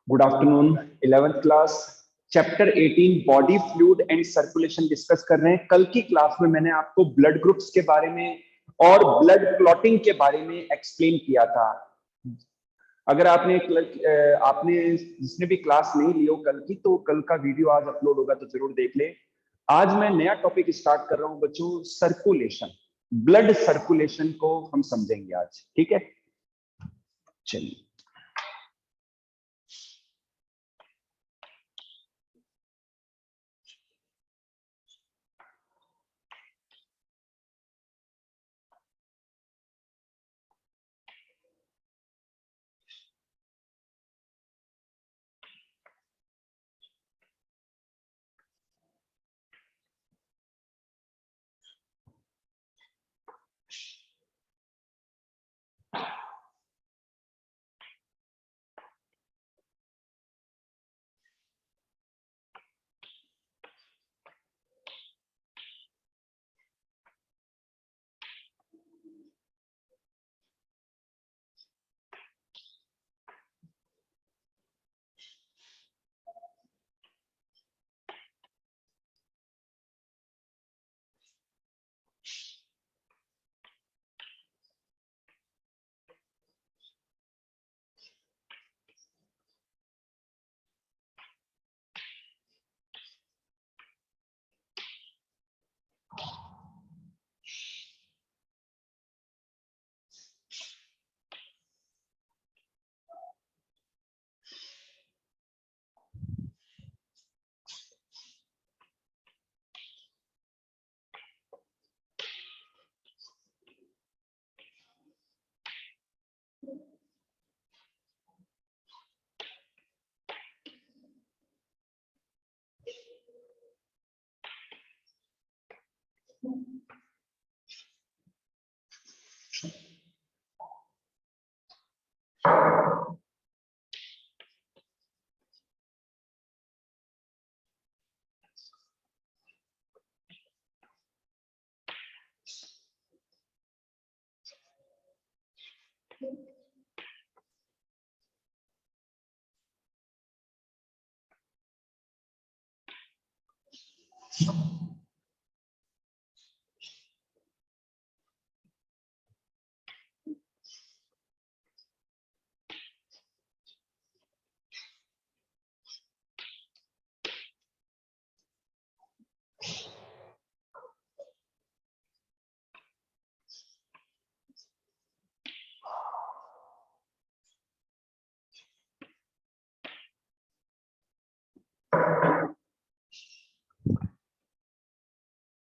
Good afternoon. 11th class chapter 18 body fluid and circulation discuss कर रहे हैं। कल की क्लास में मैंने आपको ब्लड ग्रुप्स के बारे में और ब्लड क्लॉटिंग के बारे में एक्सप्लेन किया था। अगर आपने जिसने भी क्लास नहीं ली हो कल की, तो कल का वीडियो आज अपलोड होगा तो जरूर देख ले। आज मैं नया टॉपिक स्टार्ट कर रहा हूं बच्चों, सर्कुलेशन। ब्लड सर्कुलेशन को हम समझेंगे आज, ठीक है। चलिए,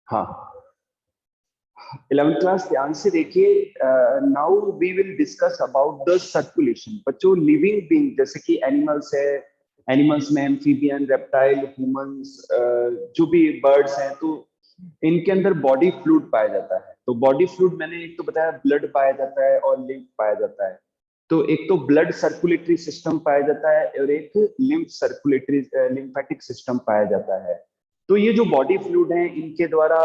हाँ, 11th क्लास ध्यान से देखिए। Now we will discuss about the circulation. बच्चों, लिविंग बीइंग जैसे कि एनिमल्स है, एनिमल्स में एम्फीबियन, रेप्टाइल, ह्यूमंस, जो भी बर्ड्स हैं, तो इनके अंदर बॉडी फ्लूइड पाया जाता है। तो बॉडी फ्लूइड मैंने एक तो बताया, ब्लड पाया जाता है और लिम्फ पाया जाता है। तो एक तो ब्लड सर्कुलेटरी सिस्टम पाया जाता है और एक लिम्फ सर्कुलेटरी लिम्फेटिक सिस्टम पाया जाता है। तो ये जो बॉडी फ्लूइड है, इनके द्वारा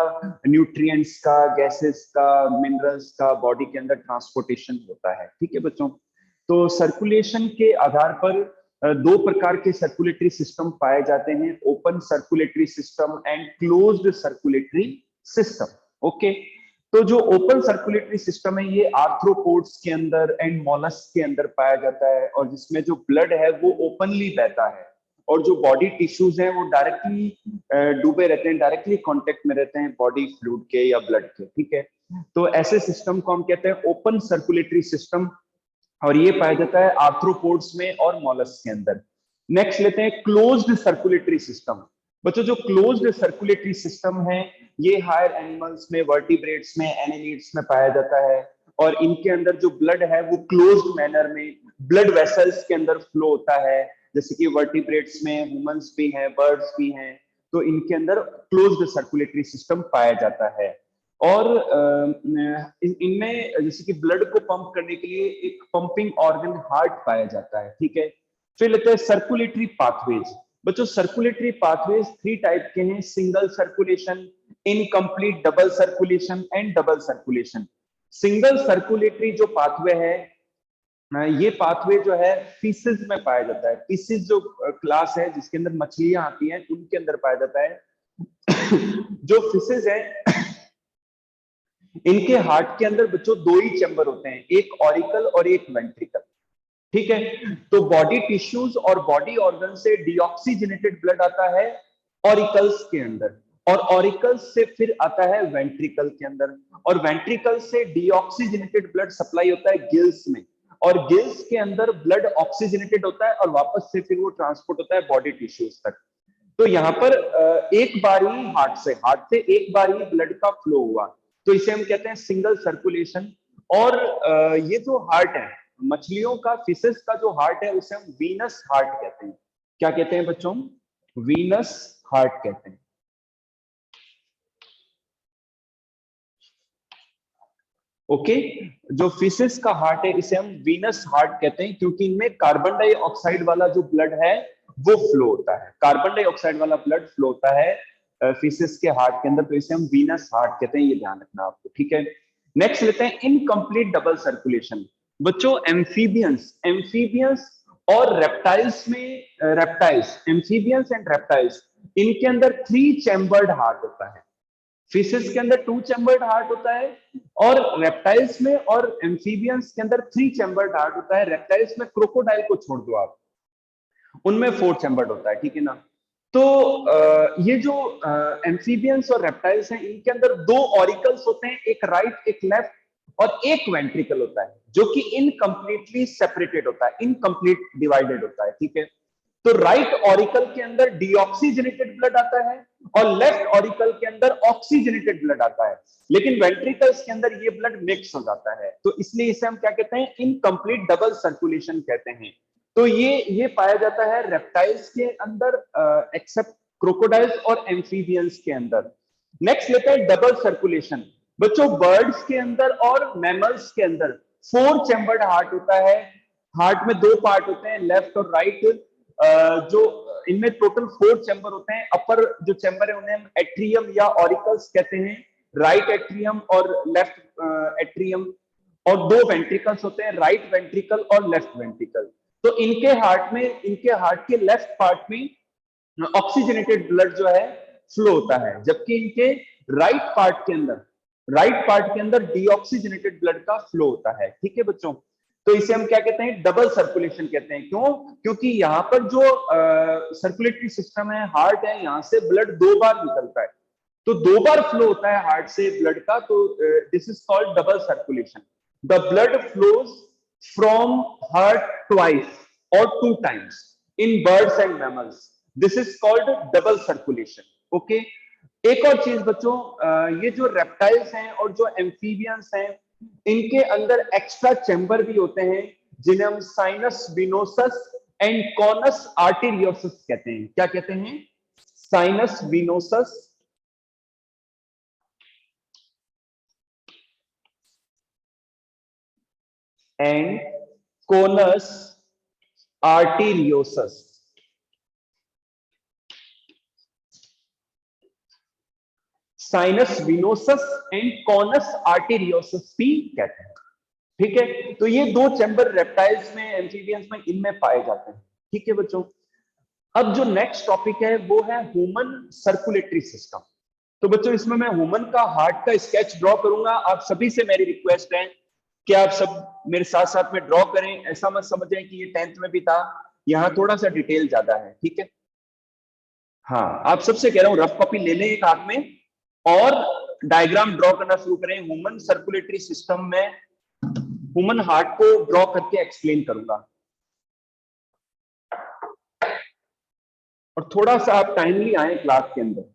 न्यूट्रिएंट्स का, गैसेस का, मिनरल्स का बॉडी के अंदर ट्रांसपोर्टेशन होता है, ठीक है बच्चों। तो सर्कुलेशन के आधार पर दो प्रकार के सर्कुलेटरी सिस्टम पाए जाते हैं, open circulatory system and closed circulatory system. Okay, तो जो ओपन सर्कुलेटरी सिस्टम है, ये आर्थ्रोपोड्स के अंदर एंड मोलस्क के अंदर पाया जाता है, और जिसमें जो ब्लड है वो ओपनली बहता है, और जो बॉडी टिश्यूज हैं वो डायरेक्टली डूबे रहते हैं, डायरेक्टली कांटेक्ट में रहते हैं बॉडी फ्लूइड के या ब्लड के, ठीक है। तो ऐसे सिस्टम को हम कहते हैं ओपन सर्कुलेटरी सिस्टम, और ये पाया जाता है आर्थ्रोपोड्स में और मॉलस्क के अंदर। नेक्स्ट लेते हैं क्लोज्ड सर्कुलेटरी सिस्टम। बच्चों, जो क्लोज्ड सर्कुलेटरी सिस्टम है, ये हायर एनिमल्स में, वर्टिब्रेट्स में, एनेलिड्स में पाया जाता है, और इनके अंदर जो ब्लड है वो क्लोज्ड मैनर में ब्लड वेसल्स के अंदर फ्लो होता है, जैसे कि वर्टिब्रेट्स में ह्यूमंस भी हैं, बर्ड्स भी हैं। तो इनके अंदर क्लोज्ड सर्कुलेटरी सिस्टम पाया जाता है। और इनमें जैसे कि ब्लड को पंप करने के लिए एक पंपिंग ऑर्गन हार्ट पाया जाता है, ठीक है। फिर लेते हैं सर्कुलेटरी पाथवेज। बच्चों, सर्कुलेटरी पाथवेज थ्री टाइप के हैं: single circulation, incomplete double circulation and double circulation. Single circulatory जो पाथवे है, ये पाथवे जो है फिशेज में पाया जाता है। फिशेज जो क्लास है जिसके अंदर मछलियां आती हैं उनके अंदर पाया जाता है। जो फिशेज है इनके हार्ट के अंदर बच्चों दो ही चैम्बर होते हैं, एक ऑरिकल और एक वेंट्रिकल। ठीक है, तो बॉडी टिश्यूज और बॉडी ऑर्गन से डीऑक्सीजनेटेड ब्लड आता है ऑरिकल्स के अंदर, और ऑरिकल्स से फिर आता है वेंट्रिकल के अंदर, और वेंट्रिकल से डीऑक्सीजनेटेड ब्लड सप्लाई होता है गिल्स में, और गिल्स के अंदर ब्लड ऑक्सीजनेटेड होता है और वापस से फिर वो ट्रांसपोर्ट होता है बॉडी टिश्यूज तक। तो यहाँ पर एक बार ही हार्ट से एक बार ही ब्लड का फ्लो हुआ, तो इसे हम कहते हैं सिंगल सर्कुलेशन। और ये जो हार्ट है मछलियों का, फिशेस का जो हार्ट है उसे हम वीनस हार्ट कहते हैं। क्या कहते हैं बच्चों? वीनस हार्ट कहते हैं। ओके, जो फिशेस का हार्ट है इसे हम वीनस हार्ट कहते हैं, क्योंकि इनमें कार्बन डाइऑक्साइड वाला जो ब्लड है वो फ्लो होता है, कार्बन डाइऑक्साइड वाला ब्लड फ्लो होता है फिशेस के हार्ट के अंदर, तो इसे हम वीनस हार्ट कहते हैं, ये ध्यान रखना आपको। ठीक है, नेक्स्ट लेते हैं इनकम्प्लीट डबल सर्कुलेशन। बच्चों एम्फीबियंस, एम्फीबियंस और रेप्टाइल्स में, रेप्टाइल्स, एम्फीबियंस एंड रेप्टाइल्स, इनके अंदर थ्री चैम्बर्ड हार्ट होता है। फिशेस के अंदर टू चैम्बर्ड हार्ट होता है, और रेप्टाइल्स में और एम्फीबियंस के अंदर थ्री चैम्बर्ड हार्ट होता है। रेप्टाइल्स में क्रोकोडाइल को छोड़ दो आप, उनमें फोर चैम्बर्ड होता है। ठीक है ना? तो ये जो एम्फीबियंस और रेप्टाइल्स हैं इनके अंदर दो ऑरिकल्स होते हैं, एक राइट एक लेफ्ट, और एक वेंट्रिकल होता है जो कि इनकम्प्लीटली सेपरेटेड होता है, इनकम्प्लीट डिवाइडेड होता है। ठीक है, तो राइट ऑरिकल के अंदर डीऑक्सीजनेटेड ब्लड आता है और लेफ्ट ऑरिकल के अंदर ऑक्सीजनेटेड ब्लड आता है, लेकिन वेंट्रिकल्स के अंदर ये ब्लड मिक्स हो जाता है, तो इसलिए इसे हम क्या कहते हैं? इनकम्प्लीट डबल सर्कुलेशन कहते हैं। तो ये पाया जाता है रेप्टाइल्स के अंदर, एक्सेप्ट क्रोकोडाइल्स और एम्फीबियंस के अंदर। नेक्स्ट लेते हैं डबल सर्कुलेशन। बच्चों बर्ड्स के अंदर और मैमल्स के अंदर फोर चैम्बर्ड हार्ट होता है। हार्ट में दो पार्ट होते हैं, लेफ्ट और राइट। जो इनमें टोटल फोर चैम्बर होते हैं। अपर जो चैम्बर है उन्हें हम एट्रियम या ऑरिकल्स कहते हैं, राइट एट्रियम और लेफ्ट एट्रियम, और दो वेंट्रिकल्स होते हैं, राइट वेंट्रिकल और लेफ्ट वेंट्रिकल। तो इनके हार्ट के लेफ्ट पार्ट में ऑक्सीजनेटेड ब्लड जो है फ्लो होता है, जबकि इनके राइट पार्ट के अंदर डीऑक्सीजनेटेड ब्लड का फ्लो होता है। ठीक है बच्चों, तो इसे हम क्या कहते हैं? डबल सर्कुलेशन कहते हैं। क्यों? क्योंकि यहाँ पर जो सर्कुलेटरी सिस्टम है, हार्ट है, यहाँ से ब्लड दो बार निकलता है, तो दो बार फ्लो होता है हार्ट से ब्लड का, तो this is called double circulation. The blood flows from heart twice और two times in birds and mammals, this is called double circulation. Okay, एक और चीज बच्चों, ये जो रेप्टाइल्स हैं और जो एम्फीबियंस हैं इनके अंदर एक्स्ट्रा चैम्बर भी होते हैं, जिन्हें हम sinus venosus and conus arteriosus कहते हैं। क्या कहते हैं? Sinus venosus and conus arteriosus. Sinus venosus and conus arteriosus भी कहते हैं। ठीक है, तो ये दो चैम्बर रेप्टाइल्स में, एम्फीबियंस में, इनमें पाए जाते हैं। ठीक है बच्चों, अब जो नेक्स्ट टॉपिक है वो है ह्यूमन सर्कुलेटरी सिस्टम। तो बच्चों इसमें मैं ह्यूमन का हार्ट का स्केच ड्रॉ करूंगा। आप सभी से मेरी रिक्वेस्ट है कि आप सब मेरे साथ साथ में ड्रॉ करें। ऐसा मत समझें कि ये 10th में भी था, यहाँ थोड़ा सा डिटेल ज्यादा है। ठीक है, हाँ, आप सबसे कह रहा हूँ रफ कॉपी ले लें एक हाथ में और डायग्राम ड्रॉ करना शुरू करें। ह्यूमन सर्कुलेटरी सिस्टम में ह्यूमन हार्ट को ड्रॉ करके एक्सप्लेन करूंगा, और थोड़ा सा आप टाइमली आए क्लास के अंदर।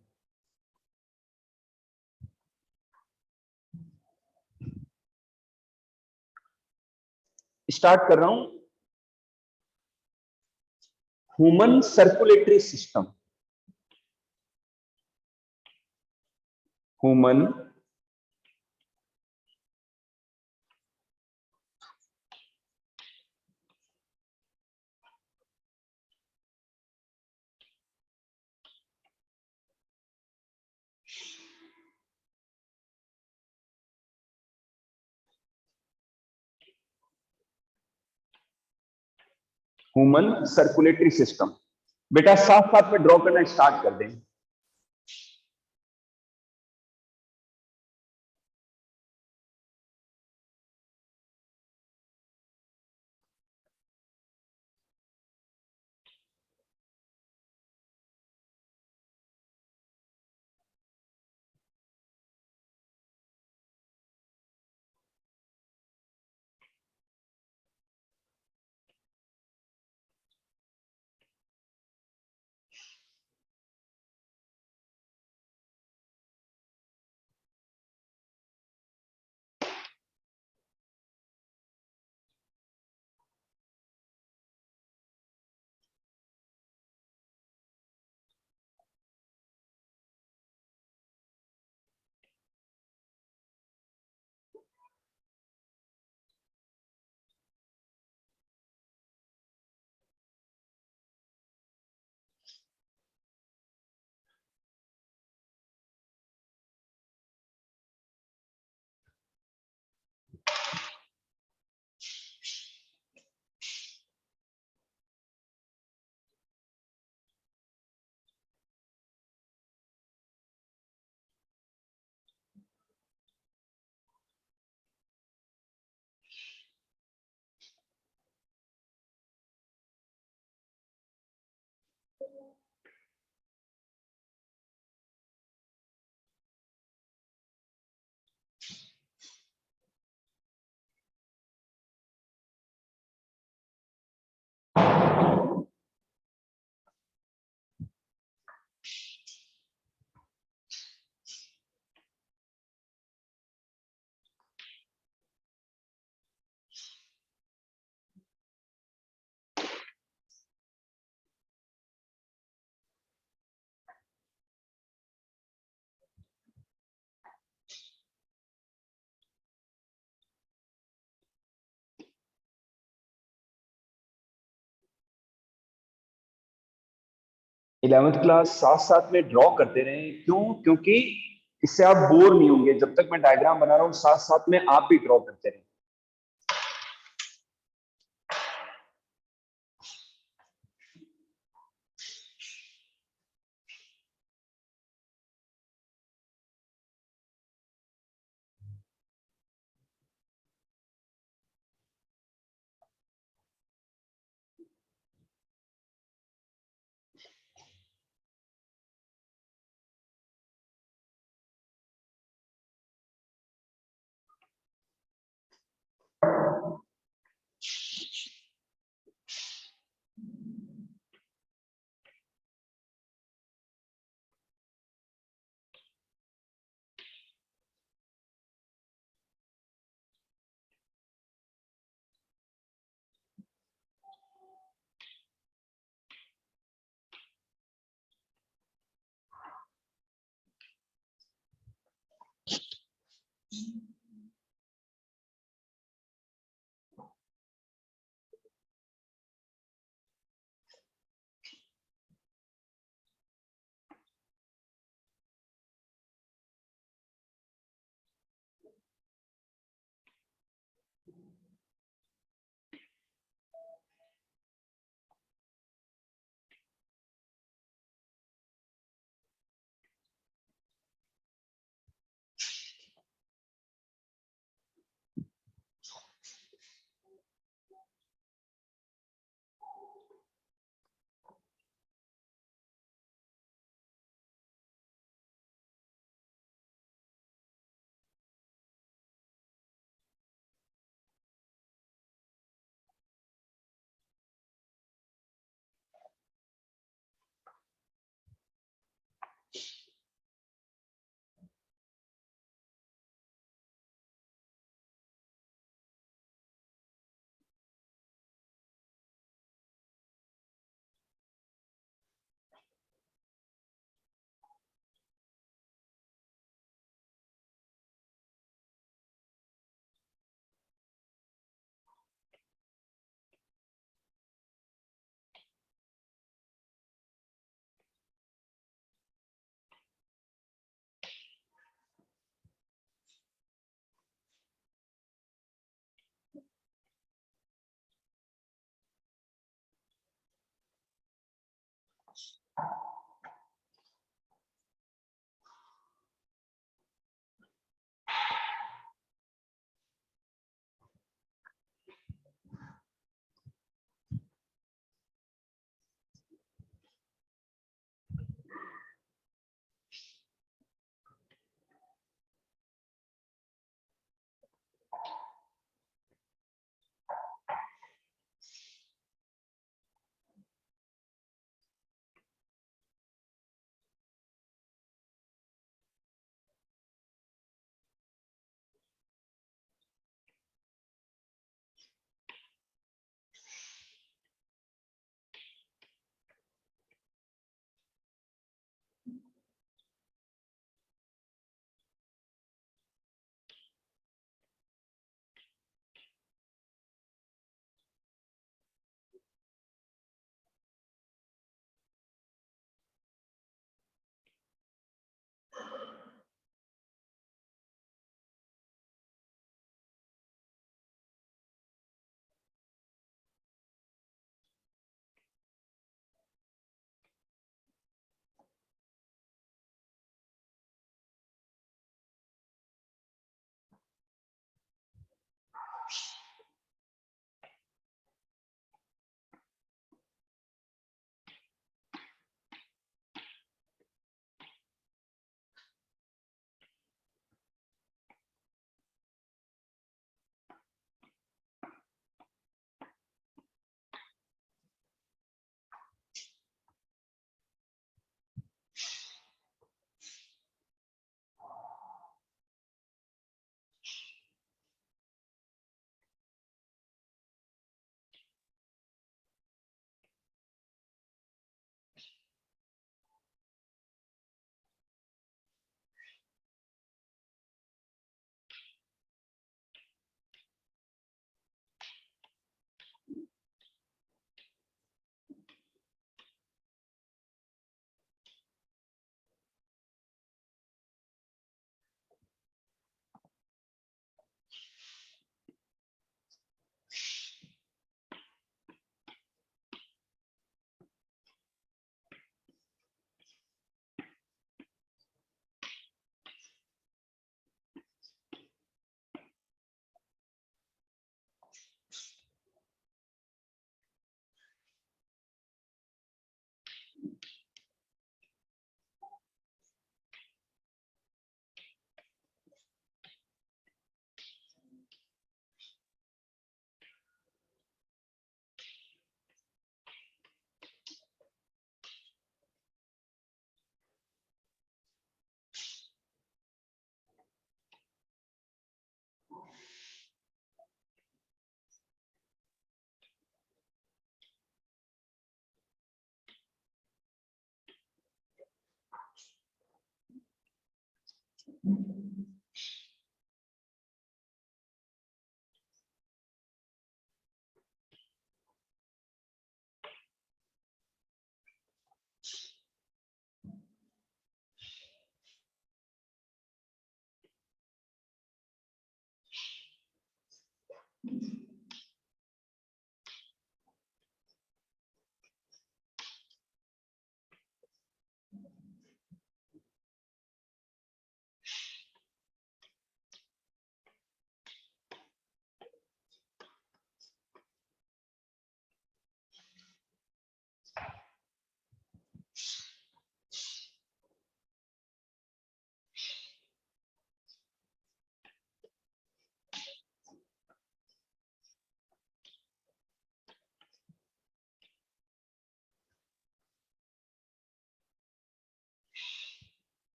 स्टार्ट कर रहा हूं। Human circulatory system, human human circulatory system. बेटा साथ साथ में ड्रॉ करना स्टार्ट कर दें। इलेवेंथ क्लास साथ साथ में ड्रॉ करते रहे। क्यों? क्योंकि इससे आप बोर नहीं होंगे। जब तक मैं डायग्राम बना रहा हूं साथ साथ में आप भी ड्रॉ करते रहे।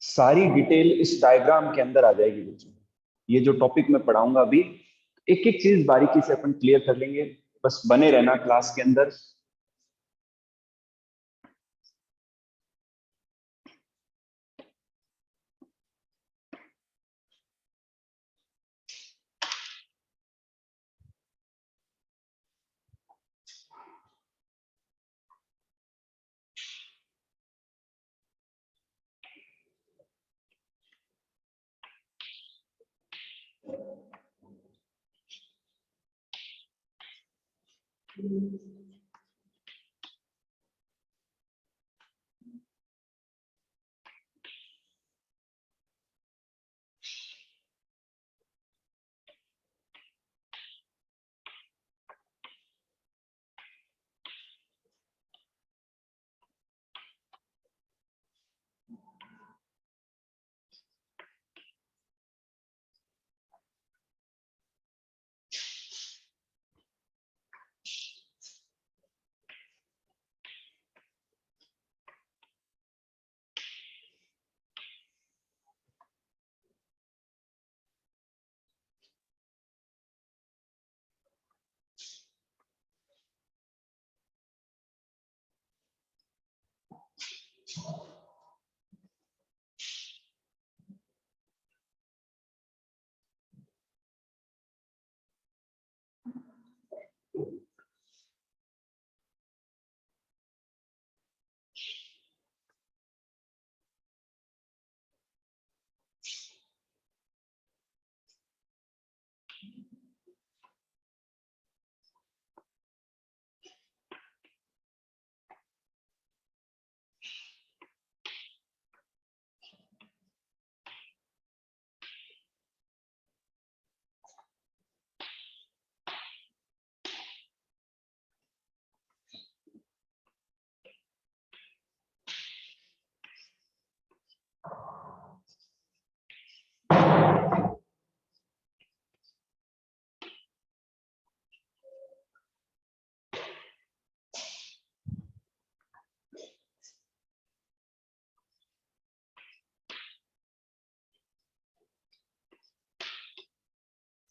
सारी डिटेल इस डायग्राम के अंदर आ जाएगी बच्चों। ये जो टॉपिक मैं पढ़ाऊंगा अभी, एक एक चीज बारीकी से अपन क्लियर कर लेंगे, बस बने रहना क्लास के अंदर।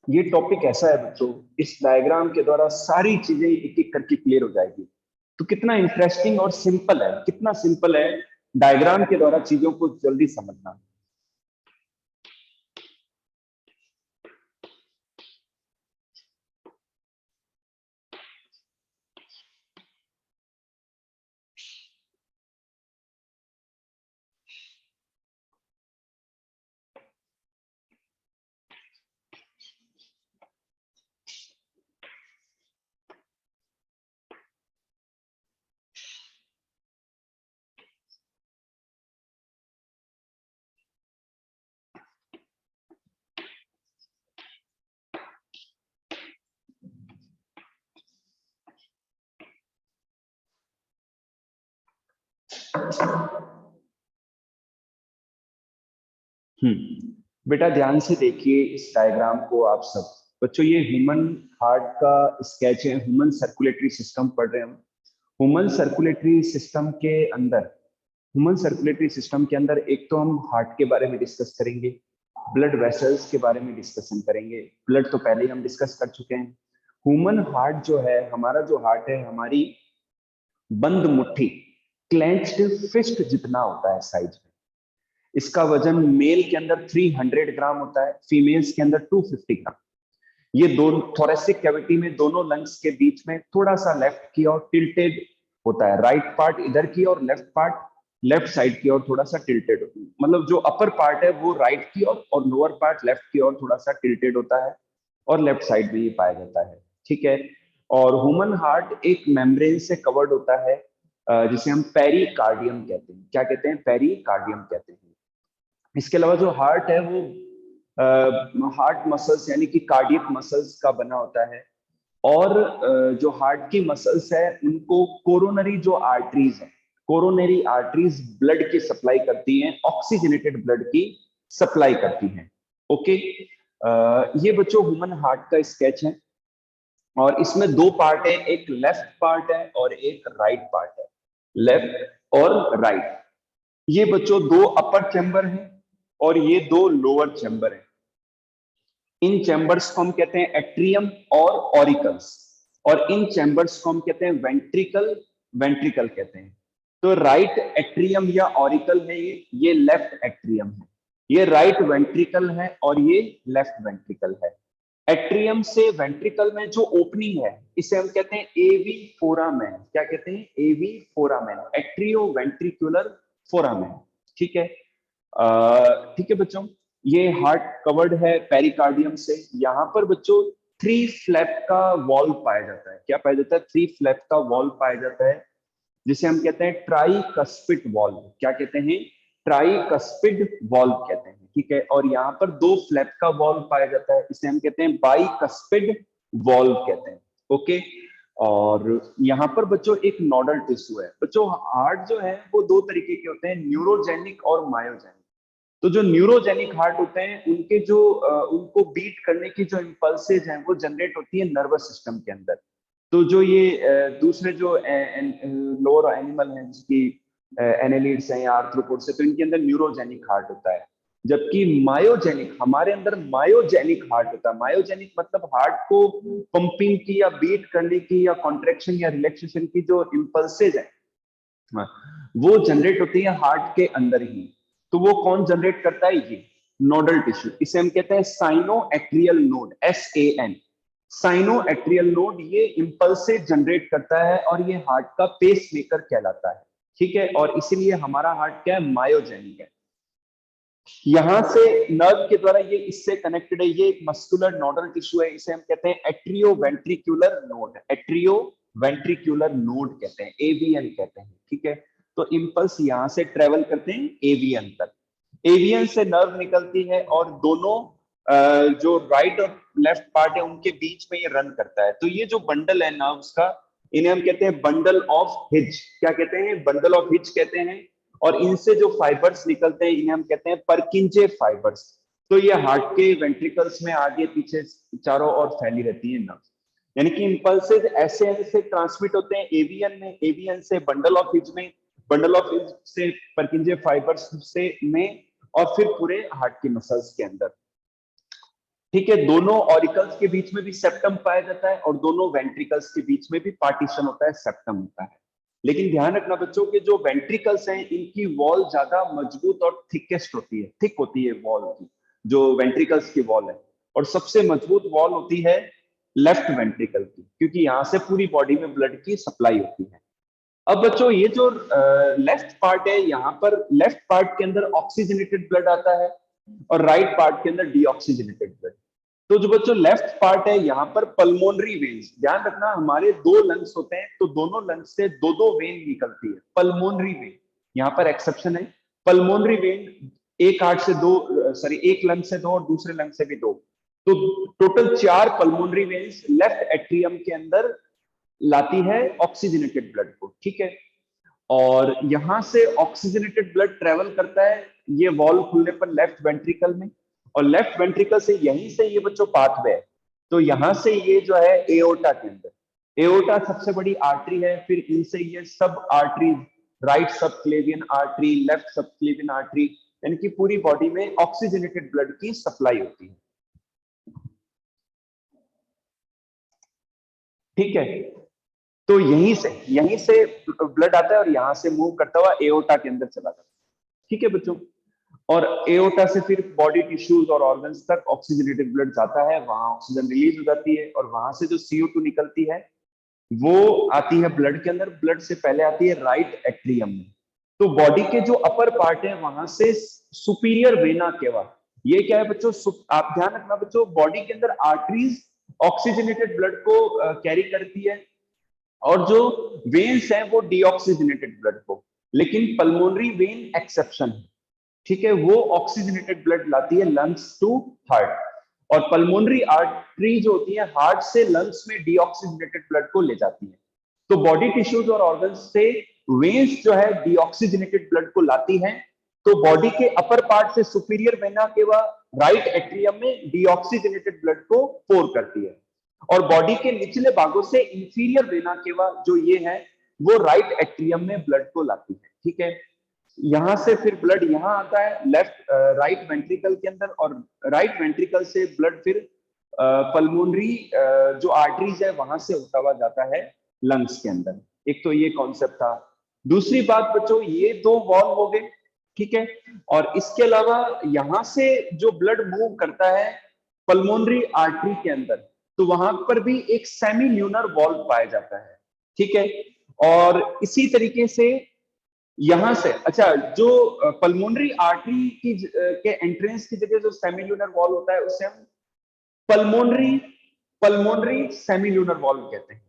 ये टॉपिक ऐसा है बच्चों, इस डायग्राम के द्वारा सारी चीजें एक एक करके क्लियर हो जाएगी। तो कितना इंटरेस्टिंग और सिंपल है, कितना सिंपल है डायग्राम के द्वारा चीजों को जल्दी समझना। बेटा ध्यान से देखिए इस डायग्राम को आप सब। बच्चों ये ह्यूमन हार्ट का स्केच है, ह्यूमन सर्कुलेटरी सिस्टम पढ़ रहे हैं हम। ह्यूमन सर्कुलेटरी सिस्टम के अंदर, ह्यूमन सर्कुलेटरी सिस्टम के अंदर एक तो हम हार्ट के बारे में डिस्कस करेंगे, ब्लड वेसल्स के बारे में डिस्कशन करेंगे। ब्लड तो पहले ही हम डिस्कस कर चुके हैं। ह्यूमन हार्ट जो है, हमारा जो हार्ट है, हमारी बंद मुट्ठी, क्लेंच्ड फिस्ट जितना होता है साइज में। इसका वजन मेल के अंदर 300 ग्राम होता है, फीमेल्स के अंदर 250 ग्राम। ये दोनों थोरेसिक कैविटी में दोनों लंग्स के बीच में थोड़ा सा लेफ्ट की ओर टिल्टेड होता है। राइट पार्ट इधर की और लेफ्ट पार्ट लेफ्ट साइड की ओर थोड़ा सा टिल्टेड होता है। मतलब जो अपर पार्ट है वो राइट की ओर और लोअर पार्ट लेफ्ट की ओर थोड़ा सा टिल्टेड होता है और लेफ्ट साइड में ये पाया जाता है। ठीक है। और ह्यूमन हार्ट एक मेम्ब्रेन से कवर्ड होता है, जिसे हम पेरिकार्डियम कहते हैं। क्या कहते हैं? पेरिकार्डियम कहते हैं। इसके अलावा जो हार्ट है वो हार्ट मसल्स यानी कि कार्डियक मसल्स का बना होता है। और जो हार्ट की मसल्स है उनको कोरोनरी जो आर्टरीज है, कोरोनरी आर्टरीज ब्लड की सप्लाई करती हैं, ऑक्सीजनेटेड ब्लड की सप्लाई करती हैं। ओके। ये बच्चों ह्यूमन हार्ट का स्केच है और इसमें दो पार्ट है, एक लेफ्ट पार्ट है और एक राइट पार्ट है। लेफ्ट और राइट। ये बच्चों दो अपर चैम्बर हैं और ये दो लोअर चैम्बर हैं। इन चैम्बर्स को हम कहते हैं एट्रियम और ऑरिकल्स, और इन चैम्बर्स को हम कहते हैं वेंट्रिकल, वेंट्रिकल कहते हैं। तो राइट एट्रियम या ऑरिकल है ये लेफ्ट एट्रियम है, ये राइट वेंट्रिकल है और ये लेफ्ट वेंट्रिकल है। एट्रियम से वेंट्रिकल में जो ओपनिंग है इसे हम कहते हैं एवी फोरामेन। क्या कहते हैं? एवी फोरामेन, एट्रियो वेंट्रिकुलर फोरामेन। ठीक है, ठीक है बच्चों, ये हार्ट कवर्ड है पेरिकार्डियम से। यहाँ पर बच्चों थ्री फ्लैप का वॉल पाया जाता है। क्या पाया जाता है? थ्री फ्लैप का वॉल पाया जाता है, जिसे हम कहते हैं ट्राइकस्पिड वॉल। क्या कहते हैं? ट्राइकस्पिड वॉल कहते हैं। ठीक है, और यहाँ पर दो फ्लैप का वॉल पाया जाता है, इसे हम कहते हैं बाइकस्पिड वॉल कहते हैं। ओके, और यहाँ पर बच्चों एक नोडल टिश्यू है। बच्चों हार्ट जो है वो दो तरीके के होते हैं, न्यूरोजेनिक और मायोजेनिक। तो जो न्यूरोजेनिक हार्ट होते हैं उनके जो उनको बीट करने की जो इम्पल्सेज हैं वो जनरेट होती है नर्वस सिस्टम के अंदर। तो जो ये दूसरे जो लोअर एनिमल हैं जिसकी एनेलिड्स हैं या आर्थ्रोपोड्स है, तो इनके अंदर न्यूरोजेनिक हार्ट होता है। जबकि मायोजेनिक, हमारे अंदर मायोजेनिक हार्ट होता है। मायोजेनिक मतलब हार्ट को पंपिंग की या बीट करने की या कॉन्ट्रेक्शन या रिलैक्सेशन की जो इम्पल्सेज है वो जनरेट होती है हार्ट के अंदर ही। तो वो कौन जनरेट करता है? ये नोडल टिश्यू, इसे हम कहते हैं cyano atrial node, SAN। Cyano atrial node ये इम्पल्से जनरेट करता है और ये हार्ट का पेस मेकर कहलाता है। ठीक है, और इसीलिए हमारा हार्ट क्या है? मायोजेनिक है। यहां से नर्व के द्वारा ये इससे कनेक्टेड है, ये एक मस्कुलर नोडल टिश्यू है, इसे हम कहते हैं atrio ventricular node. Atrio ventricular node कहते हैं, AVN कहते हैं। ठीक है, तो इंपल्स यहां से ट्रेवल करते हैं AVN तक। AVN से नर्व निकलती है और दोनों जो राइट और लेफ्ट पार्ट है उनके बीच में ये रन करता है। तो ये जो बंडल है नर्व्स का, इन्हें हम कहते हैं बंडल ऑफ हिज। क्या कहते हैं? बंडल ऑफ हिज कहते हैं। और इनसे जो फाइबर्स निकलते हैं इन्हें हम कहते हैं परकिंजे फाइबर्स। तो ये हार्ट के वेंट्रिकल्स में आगे पीछे चारों ओर फैली रहती है नर्व। यानी कि इंपल्सेस ऐसे ऐसे ट्रांसमिट होते हैं एवीएन में, एवीएन से बंडल ऑफ हिज में, बंडल ऑफ हिज से परकिंजे फाइबर्स से में, और फिर पूरे हार्ट की मसल्स के अंदर। ठीक है, दोनों ऑरिकल्स के बीच में भी सेप्टम पाया जाता है और दोनों वेंट्रिकल्स के बीच में भी पार्टीशन होता है, सेप्टम होता है। लेकिन ध्यान रखना बच्चों के जो वेंट्रिकल्स हैं इनकी वॉल ज्यादा मजबूत और थिकेस्ट होती है, थिक होती है वॉल की, जो वेंट्रिकल्स की वॉल है। और सबसे मजबूत वॉल होती है लेफ्ट वेंट्रिकल की, क्योंकि यहाँ से पूरी बॉडी में ब्लड की सप्लाई होती है। अब बच्चों ये जो लेफ्ट पार्ट है, यहाँ पर लेफ्ट पार्ट के अंदर ऑक्सीजनेटेड ब्लड आता है और राइट पार्ट के अंदर डीऑक्सीजनेटेड ब्लड। तो जो बच्चों लेफ्ट पार्ट है यहाँ पर पल्मोनरी वेन्स, ध्यान रखना हमारे दो लंग्स होते हैं तो दोनों लंग्स से दो दो वेन निकलती है। पल्मोनरी वेन यहाँ पर एक्सेप्शन है। पल्मोनरी वेन एक हार्ट से दो, सॉरी एक लंग से दो और दूसरे लंग से भी दो, तो टोटल चार पल्मोनरी वेन्स लेफ्ट एट्रियम के अंदर लाती है ऑक्सीजनेटेड ब्लड को। ठीक है, और यहां से ऑक्सीजनेटेड ब्लड ट्रेवल करता है ये वॉल खुलने पर लेफ्ट वेंट्रिकल में, और लेफ्ट वेंट्रिकल से यहीं से ये बच्चों पाथवे है। तो यहां से ये जो है एओर्टा के अंदर, एओर्टा सबसे बड़ी आर्टरी है, फिर इनसे ये सब आर्टरी, राइट सब क्लेवियन आर्टरी, लेफ्ट सब क्लेवियन आर्टरी, यानी कि पूरी बॉडी में ऑक्सीजनेटेड ब्लड की सप्लाई होती है। ठीक है, तो यहीं से ब्लड आता है और यहां से मूव करता हुआ एओर्टा के अंदर चला जाता है। ठीक है बच्चों, और एओर्टा से फिर बॉडी टिश्यूज और ऑर्गन्स तक ऑक्सीजनेटेड ब्लड जाता है, वहां ऑक्सीजन रिलीज हो जाती है और वहां से जो CO2 निकलती है वो आती है ब्लड के अंदर। ब्लड से पहले आती है राइट एट्रियम में। तो बॉडी के जो अपर पार्ट है वहां से सुपीरियर वेना केवा, ये क्या है बच्चों? आप ध्यान रखना बच्चों, बॉडी के अंदर आर्टरीज ऑक्सीजनेटेड ब्लड को कैरी करती है और जो वेन्स हैं वो डीऑक्सीजनेटेड ब्लड को, लेकिन पल्मोनरी वेन एक्सेप्शन है। ठीक है, वो ऑक्सीजनेटेड ब्लड लाती है लंग्स टू हार्ट, और पल्मोनरी आर्टरी जो होती है हार्ट से लंग्स में डीऑक्सीजनेटेड ब्लड को ले जाती है। तो बॉडी टिश्यूज और ऑर्गन्स से वेन्स जो है डीऑक्सीजनेटेड ब्लड को लाती है। तो बॉडी के अपर पार्ट से सुपीरियर वेना के राइट एट्रियम में डीऑक्सीजनेटेड ब्लड को पोर करती है, और बॉडी के निचले भागों से इंफीरियर वेना केवा जो ये है वो राइट एट्रियम में ब्लड को लाती है। ठीक है, यहां से फिर ब्लड यहां आता है लेफ्ट राइट वेंट्रिकल के अंदर, और राइट वेंट्रिकल से ब्लड फिर पल्मोनरी जो आर्टरीज है वहां से होता हुआ जाता है लंग्स के अंदर। एक तो ये कॉन्सेप्ट था। दूसरी बात बच्चों, ये दो वॉल्व हो गए, ठीक है। और इसके अलावा यहां से जो ब्लड मूव करता है पल्मोनरी आर्टरी के अंदर, तो वहां पर भी एक सेमी ल्यूनर वॉल्व पाया जाता है, ठीक है। और इसी तरीके से यहां से, अच्छा, जो पल्मोनरी आर्टरी की के एंट्रेंस की जगह जो सेमिल्यूनर वॉल्व होता है उसे हम पल्मोनरी पल्मोनरी सेमिल्यूनर वॉल्व कहते हैं।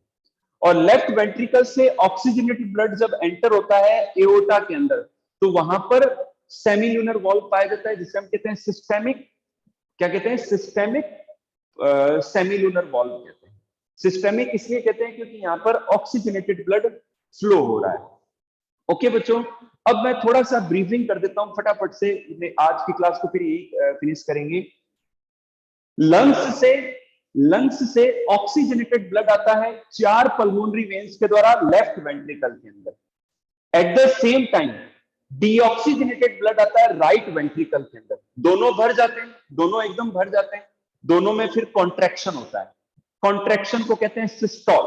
और लेफ्ट वेंट्रिकल से ऑक्सीजनेटेड ब्लड जब एंटर होता है एओर्टा के अंदर, तो वहां पर सेमिल्यूनर वॉल्व पाया जाता है जिसे हम कहते हैं सिस्टेमिक, क्या कहते हैं, सिस्टेमिक सेमिल्यूनर वॉल्व कहते हैं। सिस्टेमिक इसलिए कहते हैं क्योंकि यहाँ पर ऑक्सीजनेटेड ब्लड फ्लो हो रहा है। ओके बच्चों, अब मैं थोड़ा सा ब्रीफिंग कर देता हूं फटाफट से, आज की क्लास को फिर यही फिनिश करेंगे। लंग्स से ऑक्सीजनेटेड ब्लड आता है 4 पल्मोनरी वेन्स के द्वारा लेफ्ट वेंट्रिकल के अंदर। At the same time deoxygenated blood आता है राइट वेंट्रिकल के अंदर। दोनों भर जाते हैं, दोनों एकदम भर जाते हैं। दोनों में फिर कॉन्ट्रैक्शन होता है, कॉन्ट्रैक्शन को कहते हैं सिस्टोल।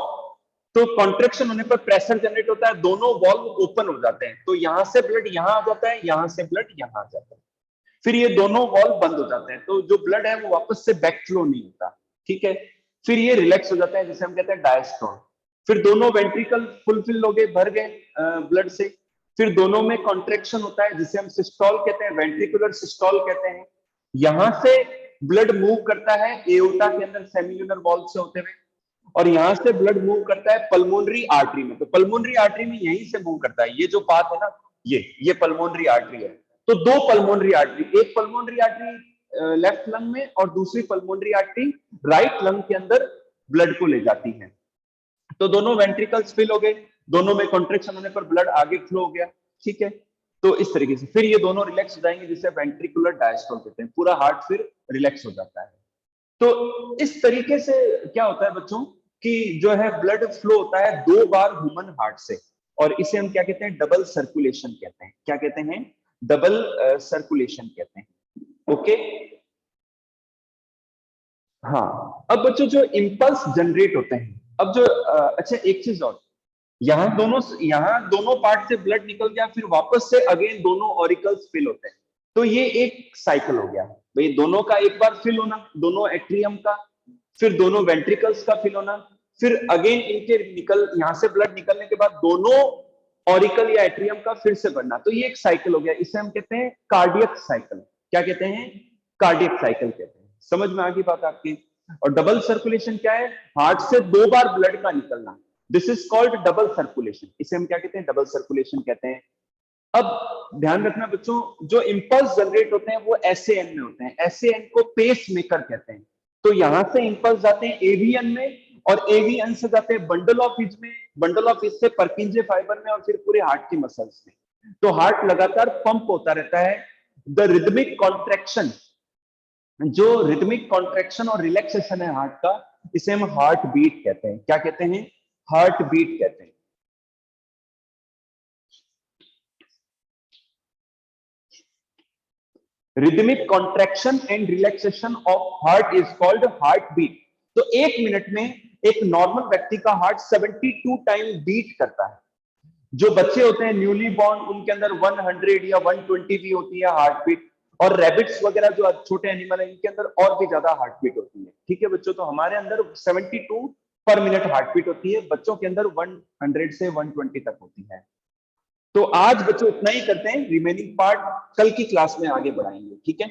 तो कॉन्ट्रैक्शन होने पर प्रेशर जनरेट होता है, दोनों वॉल्व ओपन हो जाते हैं, तो यहां से ब्लड यहां आ जाता है, यहां से ब्लड यहां आ जाता है। फिर ये दोनों वॉल्व बंद हो जाते हैं, तो जो ब्लड है वो वापस से बैक फ्लो नहीं होता, ठीक है। फिर ये रिलैक्स हो जाता है जिसे हम कहते हैं डायस्टोल। फिर दोनों वेंट्रिकल फुलफिल हो गए, भर गए ब्लड से। फिर दोनों में कॉन्ट्रैक्शन होता है जिसे हम सिस्टोल कहते हैं, वेंट्रिकुलर सिस्टोल कहते हैं। यहां से ब्लड मूव करता है एओर्टा के अंदर सेमिल्यूनर वॉल्व से होते हुए, और यहां से ब्लड मूव करता है पल्मोनरी आर्टरी में। तो पल्मोनरी आर्टरी में यहीं से मूव करता है, ये जो पाथ है ना, ये पल्मोनरी आर्टरी है। तो दो पल्मोनरी आर्टरी, एक पल्मोनरी आर्टरी लेफ्ट लंग में और दूसरी पल्मोनरी आर्टरी राइट लंग के अंदर ब्लड को ले जाती है। तो दोनों वेंट्रिकल्स फिल हो गए, दोनों में कॉन्ट्रैक्शन होने पर ब्लड आगे फ्लो हो गया, ठीक है। तो इस तरीके से फिर ये दोनों रिलैक्स हो जाएंगे जिसे वेंट्रिकुलर डायस्टोल कहते हैं। पूरा हार्ट फिर रिलैक्स हो जाता है। तो इस तरीके से क्या होता है बच्चों कि जो है ब्लड फ्लो होता है 2 बार ह्यूमन हार्ट से, और इसे हम क्या कहते हैं, डबल सर्कुलेशन कहते हैं। क्या कहते हैं, डबल सर्कुलेशन कहते हैं। ओके, हाँ। अब बच्चों जो इंपल्स जनरेट होते हैं, अब जो अच्छा एक चीज और, यहाँ दोनों पार्ट से ब्लड निकल गया, फिर वापस से अगेन दोनों ऑरिकल्स फिल होते हैं। तो ये एक साइकिल हो गया भाई, दोनों का एक बार फिल होना, दोनों एट्रियम का, फिर दोनों वेंट्रिकल्स का फिल होना, फिर अगेन इनके यहां से ब्लड निकलने के बाद दोनों ऑरिकल या एट्रियम का फिर से बनना। तो ये एक साइकिल हो गया, इसे हम कहते हैं कार्डियक साइकिल। क्या कहते हैं, कार्डियक साइकिल कहते हैं। समझ में आ गई बात आपकी। और डबल सर्कुलेशन क्या है, हार्ट से 2 बार ब्लड का निकलना, this is called double circulation. इसे हम क्या कहते हैं, डबल सर्कुलेशन कहते हैं। अब ध्यान रखना बच्चों, जो इंपल्स जनरेट होते हैं वो एसएएन में होते हैं। एसएएन को पेस मेकर कहते हैं। तो यहां से इंपल्स जाते हैं एवीएन में, और एवीएन से जाते हैं बंडल ऑफ हिज में, बंडल ऑफ हिज से परकिंजे फाइबर में, और फिर पूरे हार्ट की मसल्स में। तो हार्ट लगातार पंप होता रहता है। द रिदमिक कॉन्ट्रैक्शन, जो रिदमिक कॉन्ट्रैक्शन और रिलैक्सेशन है हार्ट का, इसे हम हार्ट बीट कहते हैं। क्या कहते हैं, हार्ट बीट कहते हैं। Rhythmic contraction and relaxation of heart is called heart beat. तो 1 मिनट में एक नॉर्मल व्यक्ति का हार्ट 72 टाइम बीट करता है। जो बच्चे होते हैं न्यूली बॉर्न, उनके अंदर 100 या 120 भी होती है हार्ट बीट। और रैबिट्स वगैरह जो छोटे एनिमल है, इनके अंदर और भी ज्यादा हार्ट बीट होती है, ठीक है बच्चों। तो हमारे अंदर 72 पर मिनट हार्ट बीट होती है, बच्चों के अंदर 100 से 120 तक होती है। तो आज बच्चों इतना ही करते हैं, रिमेनिंग पार्ट कल की क्लास में आगे बढ़ाएंगे, ठीक है।